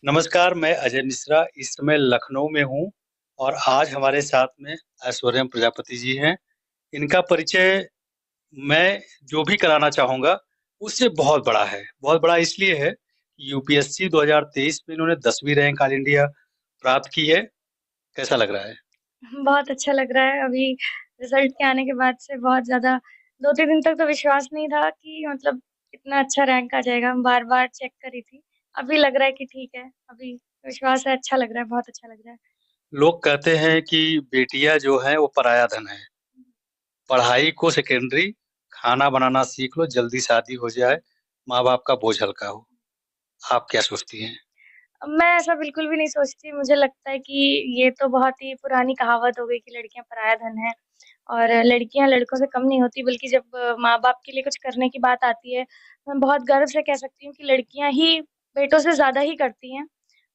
नमस्कार, मैं अजय मिश्रा इस समय लखनऊ में हूँ और आज हमारे साथ में ऐश्वर्या प्रजापति जी हैं। इनका परिचय मैं जो भी कराना चाहूँगा, उससे बहुत बड़ा है। बहुत बड़ा इसलिए है कि यूपीएससी 2023 में इन्होंने 10वीं रैंक ऑल इंडिया प्राप्त की है। कैसा लग रहा है? बहुत अच्छा लग रहा है। अभी रिज़ल्ट के आने के बाद से बहुत ज़्यादा 2-3 दिन तक तो विश्वास नहीं था कि मतलब इतना अच्छा रैंक आ जाएगा। बार-बार चेक करी थी। अभी लग रहा है कि ठीक है, अभी विश्वास है, अच्छा लग रहा है, बहुत अच्छा लग रहा है। लोग कहते हैं कि बेटियाँ जो हैं वो पराया धन है। पढ़ाई को सेकेंडरी, खाना बनाना सीख लो, जल्दी शादी हो जाए, माँ-बाप का बोझ हल्का हो। आप क्या सोचती हैं? मैं ऐसा बिल्कुल भी नहीं सोचती। मुझे लगता है कि ये तो बहुत ही पुरानी कहावत हो गई कि लड़कियाँ पराया धन हैं और लड़कियाँ लड़कों से कम नहीं होती, बल्कि जब माँ-बाप के लिए कुछ करने की बात आती है, मैं बहुत गर्व से कह सकती हूँ कि लड़कियाँ ही बेटों से ज़्यादा ही करती हैं।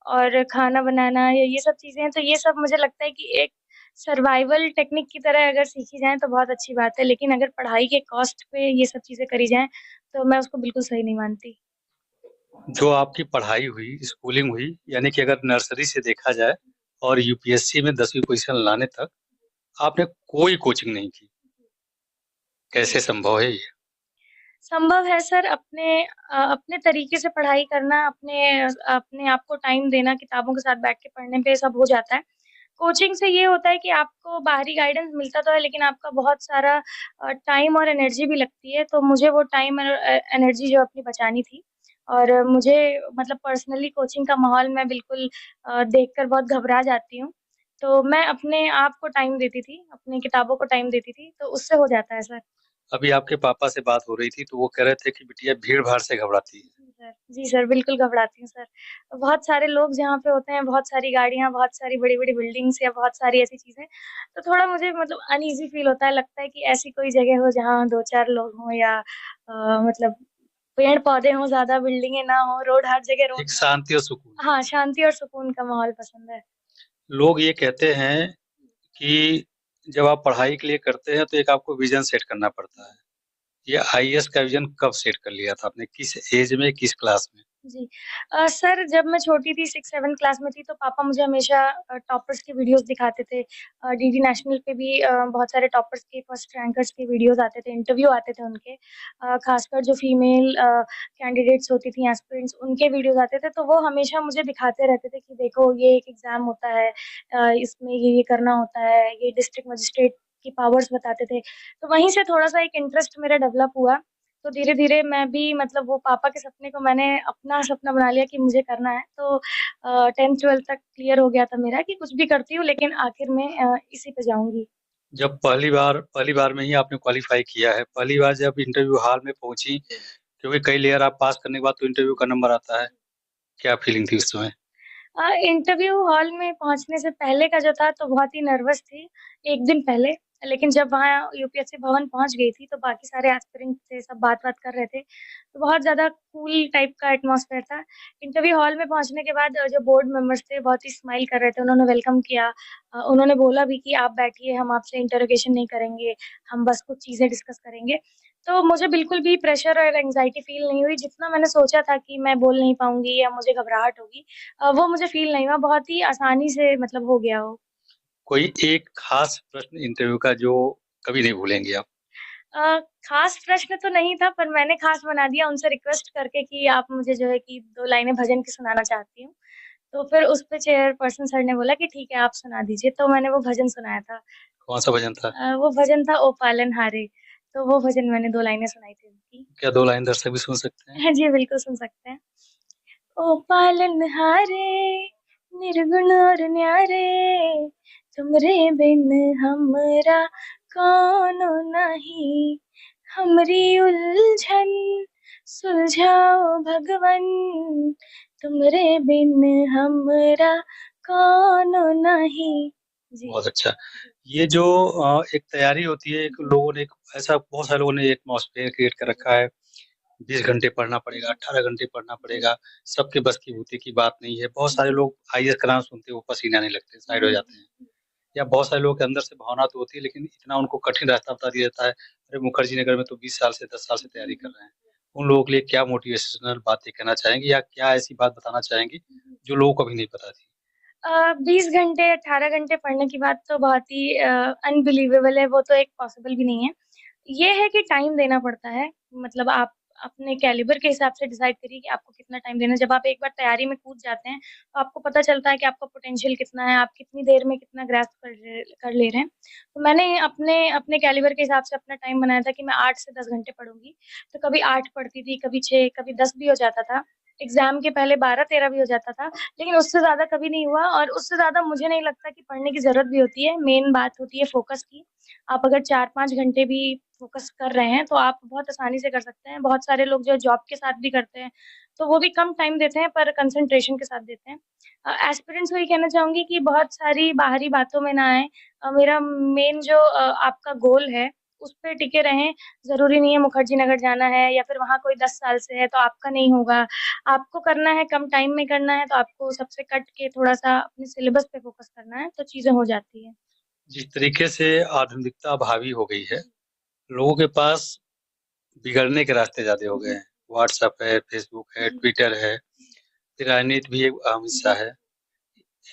और खाना बनाना या ये सब चीज़ें हैं, तो ये सब मुझे लगता है कि एक सर्वाइवल टेक्निक की तरह अगर सीखी जाएँ तो बहुत अच्छी बात है, लेकिन अगर पढ़ाई के कॉस्ट पे ये सब चीज़ें करी जाएँ, तो मैं उसको बिल्कुल सही नहीं मानती। जो आपकी पढ़ाई हुई, स्कूलिंग हुई, यानी कि अगर नर्सरी से देखा जाए और यूपीएससी में 10वीं पोज़ीशन लाने तक आपने कोई कोचिंग नहीं की। कैसे संभव है ये? संभव है सर, अपने तरीके से पढ़ाई करना, अपने आप को टाइम देना, किताबों के साथ बैठ के पढ़ने पे सब हो जाता है। कोचिंग से ये होता है कि आपको बाहरी गाइडेंस मिलता तो है, लेकिन आपका बहुत सारा टाइम और एनर्जी भी लगती है, तो मुझे वो टाइम और एनर्जी जो अपनी बचानी थी और मुझे मतलब पर्सनली कोचिंग का माहौल मैं बिल्कुल देखकर बहुत घबरा जाती हूँ। तो मैं अपने आप को टाइम देती थी, अपनी किताबों को टाइम देती थी, तो उससे हो जाता है सर। अभी आपके पापा से बात हो रही थी तो वो कह रहे थे कि बिटिया भीड़-भाड़ से घबराती है। जी सर, बिल्कुल घबराती हूँ सर। बहुत सारे लोग जहाँ पे होते हैं, बहुत सारी गाड़ियाँ, बहुत सारी बड़ी-बड़ी बिल्डिंग्स या बहुत सारी ऐसी चीज़ें, तो थोड़ा मुझे मतलब अनईज़ी फ़ील होता है। लगता है कि ऐसी कोई जगह हो जहाँ 2-4 लोग हों या मतलब पेड़-पौधे हों, ज़्यादा बिल्डिंगें ना हों, रोड हर जगह रोड एक ना हो। शांति और सुकून। हाँ, शांति और सुकून का माहौल पसंद है। लोग ये कहते हैं कि जब आप पढ़ाई के लिए करते हैं तो एक आपको विज़न सेट करना पड़ता है। ये आईएएस का विज़न कब सेट कर लिया था आपने? किस ऐज में, किस क्लास में? जी। सर जब मैं छोटी थी 6-7 क्लास में थी तो पापा मुझे हमेशा टॉपर्स की वीडियोज़ दिखाते थे। डीडी नेशनल पे भी बहुत सारे टॉपर्स के फर्स्ट रैंकर्स के वीडियोज़ आते थे, इंटरव्यू आते थे उनके। ख़ासकर जो फीमेल कैंडिडेट्स होती थी एस्पिरेंट्स उनके वीडियोज़ आते थे, तो वो हमेशा मुझे दिखाते रहते थे कि देखो ये एक एग्ज़ाम होता है, इसमें ये करना होता है, ये डिस्ट्रिक्ट मजिस्ट्रेट की पावर्स बताते थे। तो वहीं से थोड़ा-सा एक इंटरेस्ट मेरा डेवलप हुआ। तो धीरे-धीरे मैं भी मतलब वो पापा के सपने को मैंने अपना सपना बना लिया कि मुझे करना है। तो 10th-12th तक क्लियर हो गया था मेरा कि कुछ भी करती हूँ लेकिन आखिर में इसी पे जाऊँगी। जब पहली बार में ही आपने क्वालीफ़ाई किया है, पहली बार जब इंटरव्यू हॉल में पहुँची, क्योंकि कई लेयर आप पास करने के बाद तो इंटरव्यू का नंबर आता है, क्या फीलिंग थी उस समय? इंटरव्यू हॉल में पहुँचने से पहले का जो था तो बहुत ही नर्वस थी, 1 दिन पहले। लेकिन जब वहाँ यूपीएससी भवन पहुँच गई थी तो बाकी सारे एस्पिरेंट थे, सब बात-वात कर रहे थे। तो बहुत ज़्यादा कूल टाइप का एटमॉस्फेयर था। इंटरव्यू हॉल में पहुँचने के बाद जो बोर्ड मेंबर्स थे बहुत ही स्माइल कर रहे थे, उन्होंने वेलकम किया। उन्होंने बोला भी कि आप बैठिए, हम आपसे इंटरोगेशन नहीं करेंगे, हम बस कुछ चीज़ें डिस्कस करेंगे। तो मुझे बिल्कुल भी प्रेशर और एंग्ज़ायटी फ़ील नहीं हुई, जितना मैंने सोचा था कि मैं बोल नहीं पाऊँगी या मुझे घबराहट होगी, वो मुझे फ़ील नहीं हुआ, बहुत ही आसानी से मतलब हो गया वो। कोई एक ख़ास प्रश्न इंटरव्यू का जो कभी नहीं भूलेंगे आप? ख़ास प्रश्न तो नहीं था, पर मैंने ख़ास बना दिया उनसे रिक्वेस्ट करके कि आप मुझे जो है कि 2 लाइनें भजन की सुनाना चाहती हूँ। तो फिर उस पे चेयरपर्सन सर ने बोला कि ठीक है, आप सुना दीजिए, तो मैंने वो भजन सुनाया था। कौन-सा भजन था? वो भजन था ओ पालनहारे, तो वो भजन मैंने 2 लाइनें सुनाई थी उनकी। क्या 2 लाइन दर्शक भी सुन सकते हैं? हाँ जी, बिल्कुल सुन सकते हैं। ओ पालनहारे निर्गुण और न्यारे तुमरे बिन हमरा कौनो नहीं हमरी उलझन सुलझाओ भगवन तुमरे बिन हमरा कौनो नहीं। जी। बहुत अच्छा। ये जो एक तैयारी होती है, एक लोगों ने एक ऐसा बहुत सारे लोगों ने एक एटमॉस्फेयर क्रिएट कर रखा है, 20 घंटे पढ़ना पड़ेगा, 18 घंटे पढ़ना जी। पड़ेगा, सबके बस की भूति की बात नहीं है। बहुत सारे लोग आईएएस का नाम सुनते ही वो पसीने आने लगते हैं, साइड हो जाते हैं। या बहुत सारे लोगों के अंदर से भावना तो होती है, लेकिन इतना उनको कठिन रास्ता बता दिया जाता है, अरे मुखर्जी नगर में तो 20 साल से 10 साल से तैयारी कर रहे हैं। उन लोगों के लिए क्या मोटिवेशनल बातें कहना चाहेंगी या क्या ऐसी बात बताना चाहेंगी जो लोगों को अभी नहीं पता थी? 20 घंटे, 18 घंटे पढ़ने की बात तो बहुत ही अनबिलीवेबल है, वो तो एक पॉसिबल भी नहीं है। ये है कि टाइम देना पड़ता है, मतलब आप अपने कैलिबर के हिसाब से डिसाइड करिए कि आपको कितना टाइम देना है। जब आप एक बार तैयारी में कूद जाते हैं, तो आपको पता चलता है कि आपका पोटेंशियल कितना है, आप कितनी देर में कितना ग्रास्प कर ले रहे हैं। तो मैंने अपने अपने कैलिबर के हिसाब से अपना टाइम बनाया था कि मैं 8 से 10 घंटे पढ़ूँगी। तो कभी 8 पढ़ती थी, कभी 6, कभी 10 भी हो जाता था। एग्ज़ाम के पहले 12-13 भी हो जाता था। लेकिन उससे ज़्यादा कभी नहीं हुआ और उससे ज़्यादा मुझे नहीं लगता कि पढ़ने की ज़रूरत भी होती है। मेन बात होती है फ़ोकस की। आप अगर 4-5 घंटे भी फ़ोकस कर रहे हैं, तो आप बहुत आसानी से कर सकते हैं। बहुत सारे लोग जो जॉब के साथ भी करते हैं, तो वो भी कम टाइम देते हैं पर कंसंट्रेशन के साथ देते हैं। एस्पिरेंट्स को ये कहना चाहूँगी कि बहुत सारी बाहरी बातों में ना आएँ। मेरा मेन जो आपका गोल है, उस पे टिके रहें। ज़रूरी नहीं है मुखर्जी नगर जाना है या फिर वहाँ कोई 10 साल से है, तो आपका नहीं होगा। आपको करना है, कम टाइम में करना है, तो आपको सबसे कट के थोड़ा-सा अपने सिलेबस पे फ़ोकस करना है, तो चीज़ें हो जाती हैं। जिस तरीके से आधुनिकता हावी हो गई है, लोगों के पास बिगड़ने के रास्ते ज़्यादा हो गए जी, हैं। व्हाट्सएप है, फेसबुक है, जी, ट्विटर है, फिर राजनीति भी एक अहम हिस्सा जी, है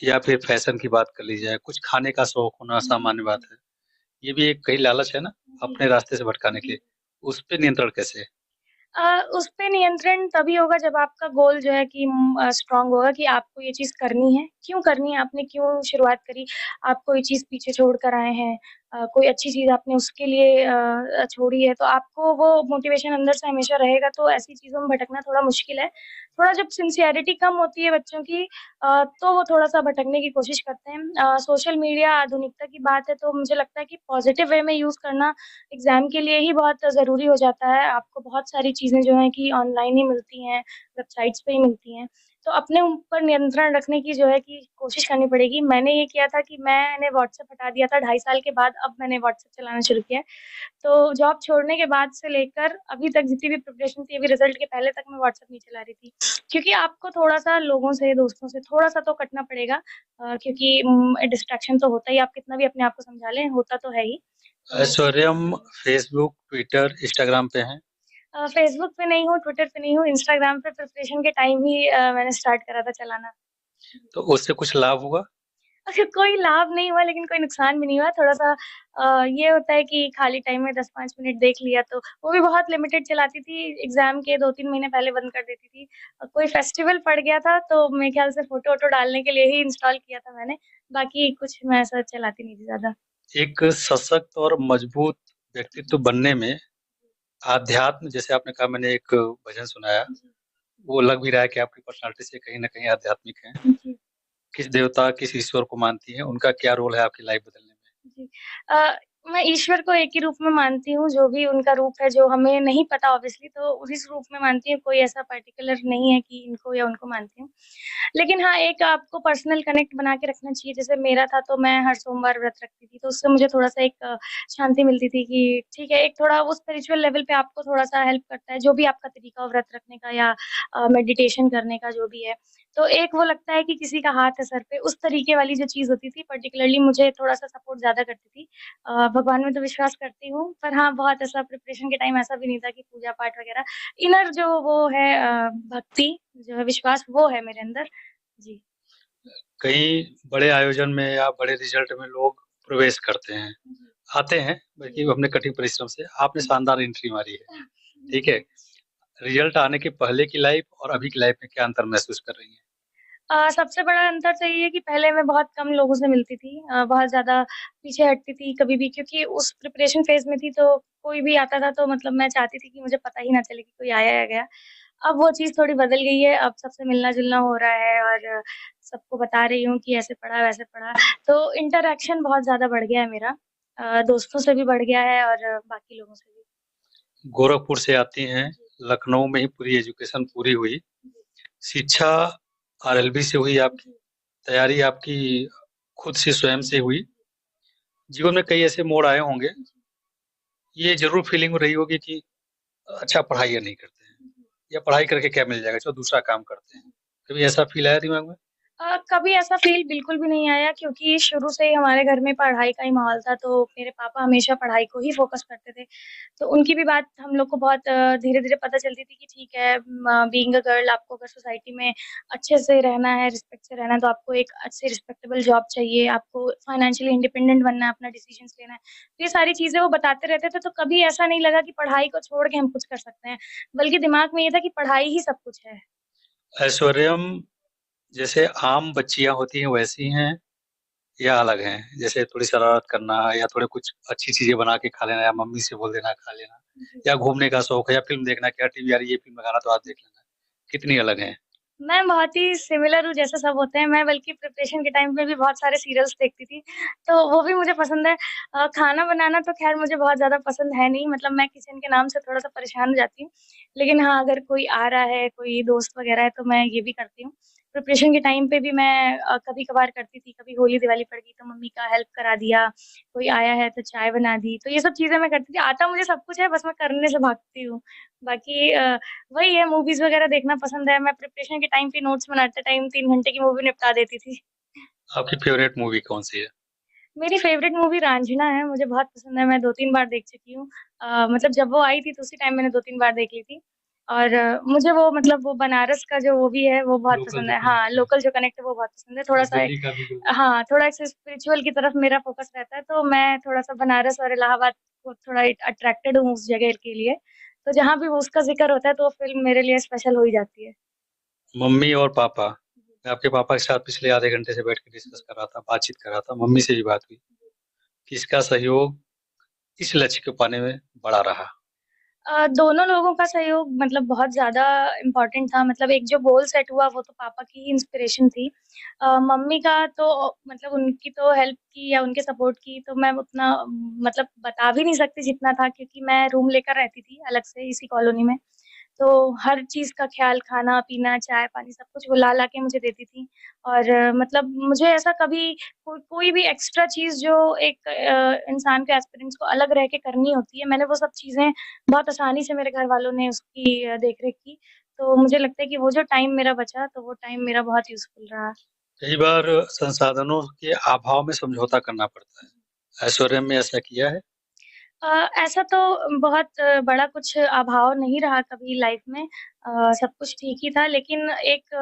या फिर फैशन की बात कर ली जाए, कुछ खाने का शौक होना जी, सामान्य बात है। ये भी एक कई लालच है ना, जी, अपने रास्ते से भटकाने के जी। लिए। उस पे नियंत्रण कैसे? उस पे नियंत्रण तभी होगा जब आपका गोल जो है कि स्ट्रॉन्ग होगा कि आपको ये चीज़ करनी है। क्यों करनी है? आपने क्यों शुरुआत करी? आप कोई चीज़ पीछे छोड़ कर आए हैं। कोई अच्छी चीज़ आपने उसके लिए छोड़ी है, तो आपको वो मोटिवेशन अंदर से हमेशा रहेगा, तो ऐसी चीज़ों में भटकना थोड़ा मुश्किल है। थोड़ा जब सिंसियरिटी कम होती है बच्चों की तो वो थोड़ा-सा भटकने की कोशिश करते हैं। सोशल मीडिया आधुनिकता की बात है, तो मुझे लगता है कि पॉज़िटिव वे में यूज़ करना एग्ज़ाम के लिए ही बहुत ज़रूरी हो जाता है। आपको बहुत सारी चीज़ें जो हैं कि ऑनलाइन ही मिलती हैं, वेबसाइट्स पे ही मिलती हैं। तो अपने ऊपर नियंत्रण रखने की जो है कि कोशिश करनी पड़ेगी। मैंने ये किया था कि मैंने व्हाट्सएप हटा दिया था 2.5 साल के बाद, अब मैंने व्हाट्सएप चलाना शुरू किया है। तो जॉब छोड़ने के बाद से लेकर अभी तक जितनी भी प्रिपरेशन थी, अभी रिज़ल्ट के पहले तक मैं व्हाट्सएप नहीं चला रही थी। क्योंकि आपको थोड़ा-सा लोगों से, दोस्तों से थोड़ा-सा तो कटना पड़ेगा क्योंकि डिस्ट्रैक्शन तो होता ही, आप कितना भी अपने आप को समझा लें, होता तो है ही। तो ऐश्वर्यम फेसबुक, ट्विटर, इंस्टाग्राम पे हैं। फ़ेसबुक पे नहीं हूँ, ट्विटर पे नहीं हूँ, इंस्टाग्राम पे प्रिपरेशन के टाइम ही मैंने स्टार्ट करा था चलाना। तो उससे कुछ लाभ हुआ? अच्छा, कोई लाभ नहीं हुआ लेकिन कोई नुकसान भी नहीं हुआ, थोड़ा-सा ये होता है कि खाली टाइम में 10-5 मिनट देख लिया तो वो भी बहुत लिमिटेड चलाती थी, एग्ज़ाम के 2-3 महीने पहले बंद कर देती थी। कोई फेस्टिवल पड़ गया था तो मेरे ख़्याल से फ़ोटो-वोटो डालने के लिए ही इंस्टॉल किया था मैंने, बाकी कुछ मैं ऐसा चलाती नहीं थी ज़्यादा। एक सशक्त और मजबूत व्यक्तित्व बनने में आध्यात्म जैसे आपने कहा मैंने एक भजन सुनाया, जी, वो लग भी रहा है कि आपकी पर्सनैलिटी से कहीं न कहीं आध्यात्मिक हैं। जी, जी। किस देवता, किस ईश्वर को मानती हैं? उनका क्या रोल है आपकी लाइफ़ बदलने में? जी। अ, मैं ईश्वर को एक ही रूप में मानती हूँ, जो भी उनका रूप है, जो हमें नहीं पता ऑब्वियसली तो उस रूप में मानती हूँ, कोई ऐसा पर्टिकुलर नहीं है कि इनको या उनको मानती हूँ। लेकिन हाँ, एक आपको पर्सनल कनेक्ट बना के रखना चाहिए, जैसे मेरा था तो मैं हर सोमवार व्रत रखती थी, तो उससे मुझे थोड़ा-सा एक शांति मिलती थी कि ठीक है, एक थोड़ा वो स्पिरिचुअल लेवल पे आपको थोड़ा-सा हेल्प करता है, जो भी आपका तरीका हो व्रत रखने का या मेडिटेशन करने का जो भी है। तो एक वो लगता है कि किसी का हाथ है सर पे, उस तरीके वाली जो चीज़ होती थी पर्टिकुलरली मुझे थोड़ा-सा सपोर्ट ज़्यादा करती थी। भगवान में तो विश्वास करती हूँ, पर हाँ, बहुत ऐसा प्रिपरेशन के टाइम ऐसा भी नहीं था कि पूजा-पाठ वगैरह इनर जो वो है भक्ति जो है विश्वास वो है मेरे अंदर। जी। कई बड़े आयोजन में या बड़े रिज़ल्ट में लोग प्रवेश करते हैं, जी, आते हैं जी। बल्कि अपने कठिन परिश्रम से। आपने जी। शानदार एंट्री मारी है, ठीक जी। है? रिज़ल्ट आने के पहले की लाइफ़ और अभी की लाइफ़ में क्या अंतर महसूस कर रही हैं? सबसे बड़ा अंतर तो ये है कि पहले मैं बहुत कम लोगों से मिलती थी बहुत ज़्यादा पीछे हटती थी कभी भी क्योंकि उस प्रिपरेशन फ़ेज़ में थी तो कोई भी आता था तो मतलब मैं चाहती थी कि मुझे पता ही ना चले कि कोई आया या गया। अब वो चीज़ थोड़ी बदल गई है, अब सबसे मिलना-जुलना हो रहा है और सबको बता रही हूँ कि ऐसे पढ़ा, वैसे पढ़ा। तो इंटरैक्शन बहुत ज़्यादा बढ़ गया है मेरा दोस्तों से भी बढ़ गया है और बाकी लोगों से भी। गोरखपुर से आती हैं, जी, लखनऊ में ही पूरी एजुकेशन पूरी हुई। जी, शिक्षा आरएलबी से हुई आपकी, जी, तैयारी आपकी खुद से स्वयं जी, से हुई। जीवन में कई ऐसे मोड़ आए होंगे, जी, ये ज़रूर फीलिंग रही होगी कि अच्छा पढ़ाई या नहीं करते हैं जी, या पढ़ाई करके क्या मिल जाएगा, चलो दूसरा काम करते हैं। कभी ऐसा फ़ील आया दिमाग में? कभी ऐसा फ़ील बिल्कुल भी नहीं आया क्योंकि शुरू से ही हमारे घर में पढ़ाई का ही माहौल था, तो मेरे पापा हमेशा पढ़ाई को ही फ़ोकस करते थे। तो उनकी भी बात हम लोग को बहुत धीरे-धीरे पता चलती थी कि ठीक है बीइंग अ गर्ल आपको अगर सोसाइटी में अच्छे से रहना है, रिस्पेक्ट से रहना है, तो आपको एक अच्छी रिस्पेक्टेबल जॉब चाहिए, आपको फाइनेंशियली इंडिपेंडेंट बनना है, अपना डिसीज़न्स लेना है। तो ये सारी चीज़ें वो बताते रहते थे, तो कभी ऐसा नहीं लगा कि पढ़ाई को छोड़ के हम कुछ कर सकते हैं, बल्कि दिमाग में ये था कि पढ़ाई ही सब कुछ है। ऐश्वर्यम जैसे आम बच्चियाँ होती हैं वैसी हैं या अलग हैं? जैसे थोड़ी शरारत करना या थोड़े कुछ अच्छी चीज़ें बना के खा लेना या मम्मी से बोल देना खा लेना जी। या घूमने का शौक है या फ़िल्म देखना क्या टीवी आ रही है ये फ़िल्म लगाना तो आज देख लेना। कितनी अलग हैं? मैं बहुत ही सिमिलर हूँ जैसे सब होते हैं, मैं बल्कि प्रिपरेशन के टाइम पे भी बहुत सारे सीरियल्स देखती थी, तो वो भी मुझे पसंद है। खाना बनाना तो ख़ैर मुझे बहुत ज़्यादा पसंद है नहीं, मतलब मैं किचन के नाम से थोड़ा-सा परेशान हो जाती हूँ। लेकिन हाँ, अगर कोई आ रहा है, कोई दोस्त वग़ैरह है, तो मैं ये भी करती हूँ। प्रिपरेशन के टाइम पे भी मैं कभी-कभार करती थी, कभी होली-दिवाली पड़ गई तो मम्मी का हेल्प करा दिया, कोई आया है तो चाय बना दी, तो ये सब चीज़ें मैं करती थी। आता मुझे सब कुछ है, बस मैं करने से भागती हूँ। बाकी वही है मूवीज़ वग़ैरह देखना पसंद है। मैं प्रिपरेशन के टाइम पे नोट्स बनाते टाइम 3 घंटे की मूवी निपटा देती थी। आपकी फ़ेवरेट मूवी कौन-सी है? मेरी फ़ेवरेट मूवी रांझना है, मुझे बहुत पसंद है, मैं 2-3 बार देख चुकी हूँ। मतलब जब वो आई थी तो उसी टाइम मैंने 2-3 बार देख ली थी और मुझे वो मतलब वो बनारस का जो वो भी है, वो बहुत लोकल पसंद जो है। हाँ, कनेक्ट है लोकल जो कनेक्ट है वो बहुत पसंद है। और थोड़ा-सा दिल्ली का भी जो हाँ, थोड़ा ऐसे स्पिरिचुअल की तरफ मेरा फ़ोकस रहता है, तो मैं थोड़ा-सा बनारस और इलाहाबाद को थोड़ा अट्रैक्टेड हूँ उस जगह के लिए। तो जहाँ भी वो उसका ज़िक्र होता है, तो वो फ़िल्म मेरे लिए स्पेशल हो ही जाती है। मम्मी और पापा। मैं आपके पापा के साथ पिछले आधे घंटे से बैठ के डिस्कस कर रहा था, बातचीत कर रहा था, मम्मी से भी बात हुई। किसका सहयोग इस लक्ष्य को पाने में बड़ा रहा? दोनों लोगों का सहयोग मतलब बहुत ज़्यादा इम्पोर्टेंट था मतलब एक जो गोल सेट हुआ वो तो पापा की ही इंस्पिरेशन थी। मम्मी का तो मतलब उनकी तो हेल्प की या उनके सपोर्ट की तो मैं उतना मतलब बता भी नहीं सकती जितना था क्योंकि मैं रूम लेकर रहती थी अलग से इसी कॉलोनी में। तो हर चीज़ का ख़्याल खाना-पीना, चाय-पानी सब कुछ वो ला-ला के मुझे देती थी और मतलब मुझे ऐसा कभी कोई भी एक्स्ट्रा चीज़ जो एक इंसान के एस्पिरेंट्स को अलग रह के करनी होती है, मैंने वो सब चीज़ें बहुत आसानी से मेरे घरवालों ने उसकी देख-रेख की। तो मुझे लगता है कि वो जो टाइम मेरा बचा, तो वो टाइम मेरा बहुत यूज़फुल रहा। कई बार संसाधनों के अभाव में समझौता करना पड़ता है। ऐश्वर्या में ऐसा किया है? ऐसा तो बहुत बड़ा कुछ अभाव नहीं रहा कभी लाइफ में सब कुछ ठीक ही था लेकिन एक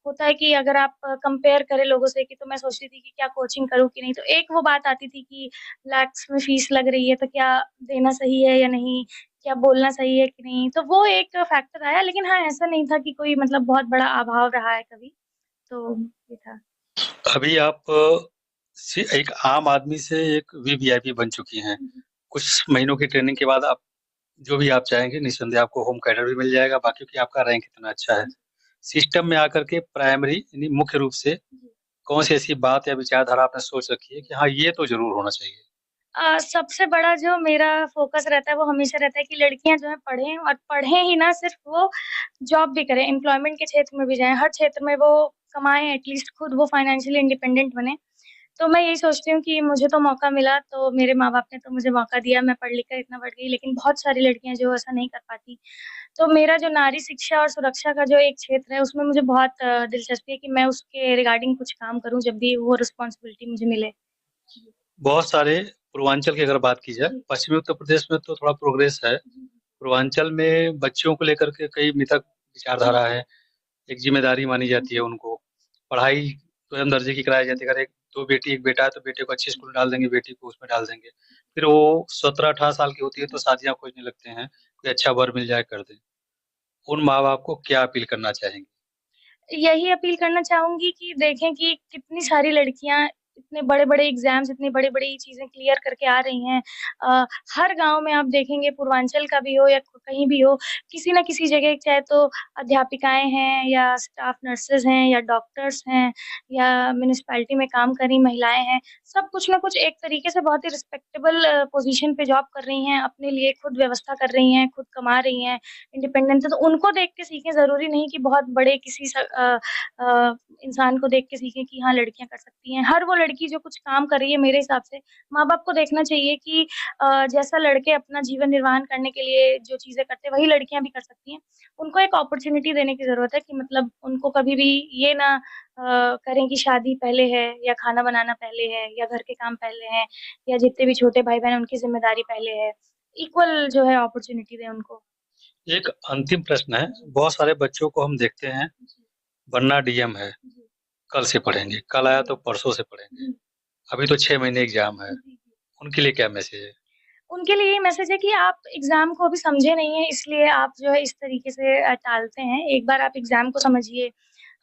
होता है कि अगर आप कंपेयर करें लोगों से कि तो मैं सोचती थी कि क्या कोचिंग करूँ कि नहीं, तो एक वो बात आती थी कि लैक्स में फीस लग रही है तो क्या देना सही है या नहीं? क्या बोलना सही है कि नहीं? तो वो एक फैक्टर आया लेकिन हाँ, ऐसा नहीं था कि कोई मतलब बहुत बड़ा अभाव रहा है कभी, तो ये था। अभी आप एक आम आदमी से एक वीवीआईपी बन चुकी हैं। कुछ महीनों की ट्रेनिंग के बाद आप जो भी आप चाहेंगे निस्संदेह आपको होम कैडर भी मिल जाएगा, बाकी क्योंकि आपका रैंक इतना अच्छा है। सिस्टम में आकर के प्राइमरी यानी मुख्य रूप से कौन-सी ऐसी बात या विचारधारा आपने सोच रखी है कि हाँ, ये तो ज़रूर होना चाहिए? सबसे बड़ा जो मेरा फ़ोकस रहता है वो हमेशा रहता है कि लड़कियाँ जो हैं पढ़ें और पढ़ें ही ना सिर्फ़ वो जॉब भी करें, एम्प्लॉयमेंट के क्षेत्र में भी जाएँ, हर क्षेत्र में वो कमाएँ एटलीस्ट खुद वो फाइनेंशियली इंडिपेंडेंट बनें। तो मैं यही सोचती हूँ कि मुझे तो मौका मिला, तो मेरे माँ-बाप ने तो मुझे मौका दिया, मैं पढ़ लिख कर इतना बढ़ गई, लेकिन बहुत सारी लड़कियाँ जो ऐसा नहीं कर पाती। तो मेरा जो नारी शिक्षा और सुरक्षा का जो एक क्षेत्र है, उसमें मुझे बहुत दिलचस्पी है कि मैं उसके रिगार्डिंग कुछ काम करूँ, जब भी वो रिस्पॉन्सिबिलिटी मुझे मिले। जी। बहुत सारे पूर्वांचल की अगर बात की जाए, जी। पश्चिमी उत्तर प्रदेश में तो थोड़ा प्रोग्रेस है। जी। पूर्वांचल में बच्चियों को लेकर के कई मिथक जी। विचारधारा है, एक ज़िम्मेदारी मानी जाती है जी। उनको। पढ़ाई स्वयं दर्जे की कराई जाती है, अगर एक 2 बेटी, 1 बेटा है तो बेटे को अच्छे स्कूल में डाल देंगे, बेटी को उसमें डाल देंगे। फिर वो 17-18 साल की होती है तो शादियाँ खोजने लगते हैं, कोई अच्छा वर मिल जाए कर दें। उन माँ-बाप को क्या अपील करना चाहेंगे? यही अपील करना चाहूँगी कि देखें कि कितनी सारी लड़कियाँ इतने बड़े-बड़े एग्ज़ाम्स, इतनी बड़ी-बड़ी चीज़ें क्लियर करके आ रही हैं। अ, हर गाँव में आप देखेंगे पूर्वांचल का भी हो या कहीं भी हो, किसी न किसी जगह चाहे तो अध्यापिकाएँ हैं या स्टाफ नर्सेज़ हैं या डॉक्टर्स हैं या म्युनिसिपैलिटी में काम कर रही महिलाएँ हैं, सब कुछ न कुछ एक तरीके से बहुत ही रिस्पेक्टेबल पोज़ीशन पे जॉब कर रही हैं, अपने लिए खुद व्यवस्था कर रही हैं, खुद कमा रही हैं, इंडिपेंडेंस है, तो उनको देख के सीखें, ज़रूरी नहीं कि बहुत बड़े किसी इंसान को देख के सीखें कि हाँ, लड़कियाँ कर सकती हैं। हर वो लड़की जो कुछ काम कर रही है मेरे हिसाब से माँ-बाप को देखना चाहिए कि जैसा लड़के अपना जीवन निर्वाहन करने के लिए जो चीज़ें करते हैं, वही लड़कियाँ भी कर सकती हैं। उनको एक अपॉर्च्युनिटी देने की ज़रूरत है कि मतलब उनको कभी भी ये ना करें कि शादी पहले है या खाना बनाना पहले है या घर के काम पहले हैं या जितने भी छोटे भाई-बहन हैं उनकी ज़िम्मेदारी पहले है। इक्वल जो है अपॉर्च्युनिटी दें उनको। एक अंतिम प्रश्न है, जी, बहुत सारे बच्चों को हम देखते हैं, जी, बनना डीएम है, जी, कल से पढ़ेंगे, कल आया जी, तो परसों से पढ़ेंगे, जी, अभी तो 6 महीने एग्ज़ाम है, जी, जी। उनके लिए क्या मैसेज है? उनके लिए ये मैसेज है कि आप एग्ज़ाम को अभी समझे नहीं हैं, इसलिए आप जो है इस तरीके से टालते हैं। एक बार आप एग्ज़ाम को समझिए।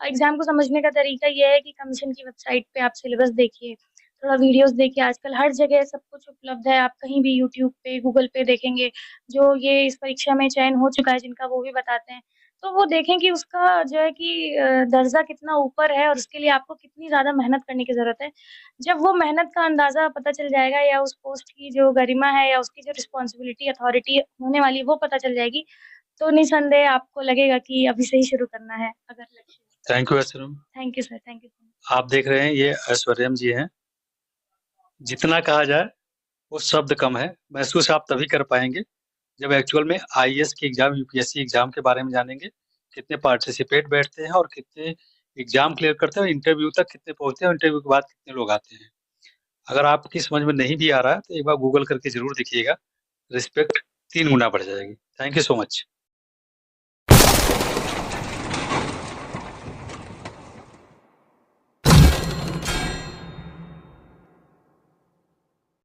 एग्ज़ाम को समझने का तरीका ये है कि कमीशन की वेबसाइट पे आप सिलेबस देखिए, थोड़ा वीडियोज़ देखिए, आजकल हर जगह सब कुछ उपलब्ध है। आप कहीं भी यूट्यूब पे, गूगल पे देखेंगे, जो ये इस परीक्षा में चयन हो चुका है जिनका, वो भी बताते हैं। तो वो देखें कि उसका जो है कि दर्जा कितना ऊपर है और उसके लिए आपको कितनी ज़्यादा मेहनत करने की ज़रूरत है। जब वो मेहनत का अंदाज़ा पता चल जाएगा या उस पोस्ट की जो गरिमा है या उसकी जो रिस्पॉन्सिबिलिटी, अथॉरिटी होने वाली है, वो पता चल जाएगी, तो निसंदेह आपको लगेगा कि अभी से ही शुरू करना है, अगर लक्ष्य thank you Aishwaryam. Thank you sir, thank you so much. आप देख रहे हैं ये ऐश्वर्यम जी हैं, जितना कहा जाए वो शब्द कम है, महसूस आप तभी कर पाएँगे जब एक्चुअल में आईएएस की एग्ज़ाम, यूपीएससी एग्ज़ाम के बारे में जानेंगे, कितने पार्टिसिपेट बैठते हैं और कितने एग्ज़ाम क्लियर करते हैं और इंटरव्यू तक कितने पहुँचते हैं और इंटरव्यू के बाद कितने लोग आते हैं। अगर आपकी समझ में नहीं भी आ रहा है, तो एक बार गूगल करके ज़रूर देखिएगा, रिस्पेक्ट 3 गुना बढ़ जाएगी। Thank you so much.